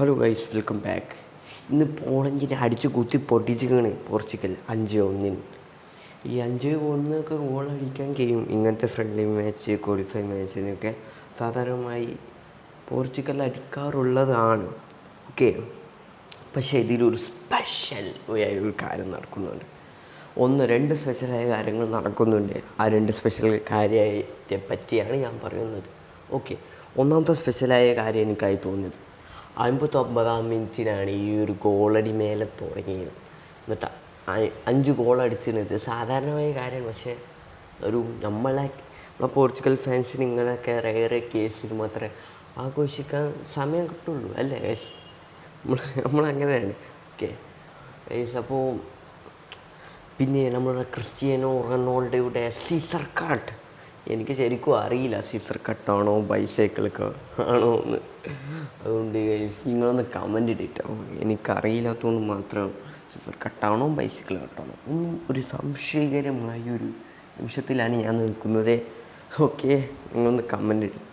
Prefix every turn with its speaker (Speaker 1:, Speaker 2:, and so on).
Speaker 1: Hello guys, welcome back. ഇന്ന് പോളണ്ടിനെ അടിച്ച് കുത്തി പൊട്ടിച്ചിരിക്കുകയാണ് പോർച്ചുഗൽ 5-1. ഈ 5-1 ഗോളടിക്കാൻ കഴിയും ഇങ്ങനത്തെ ഫ്രണ്ട്ലി മാച്ച്, ക്വാളിഫൈ മാച്ചിനൊക്കെ സാധാരണമായി പോർച്ചുഗൽ അടിക്കാറുള്ളതാണ്. ഓക്കെ, പക്ഷേ ഇതിലൊരു സ്പെഷ്യൽ ഒരു കാര്യം നടക്കുന്നുണ്ട്. രണ്ട് സ്പെഷ്യലായ കാര്യങ്ങൾ നടക്കുന്നുണ്ട്. ആ രണ്ട് സ്പെഷ്യൽ കാര്യത്തെ പറ്റിയാണ് ഞാൻ പറയുന്നത്. ഓക്കെ, ഒന്നാമത്തെ സ്പെഷ്യലായ കാര്യം എനിക്കായി തോന്നിയത് 59-ാം മിനിറ്റിനാണ് ഈ ഒരു ഗോളടി മേലെ തുടങ്ങിയത്. എന്നിട്ട് 5 ഗോളടിച്ചിരുന്നത് സാധാരണമായ കാര്യമാണ്. പക്ഷേ നമ്മളെ പോർച്ചുഗൽ ഫാൻസിന് ഇങ്ങനെയൊക്കെ റെയർ കേസിൽ മാത്രമേ ആഘോഷിക്കാൻ സമയം കിട്ടുള്ളൂ, അല്ലേ ഗൈസ്? നമ്മളങ്ങനെയാണ്. ഓക്കെ ഗൈസ്, അപ്പോൾ പിന്നെ നമ്മുടെ ക്രിസ്ത്യാനോ റൊണാൾഡോയുടെ സീസർ കട്ട്, എനിക്ക് ശരിക്കും അറിയില്ല സീസർ കട്ടാണോ ബൈസൈക്കിൾ ആണോ എന്ന്. അതുകൊണ്ട് നിങ്ങളൊന്ന് കമൻ്റ് ഇട്ടിട്ടോ. എനിക്കറിയില്ലാത്തതുകൊണ്ട് മാത്രം സീസർ കട്ടാണോ ബൈസൈക്കിൾ കട്ടാണോ ഒന്നും ഒരു സംശയകരമായൊരു നിമിഷത്തിലാണ് ഞാൻ നിൽക്കുന്നത്. ഓക്കെ, നിങ്ങളൊന്ന് കമൻ്റ് ഇടും.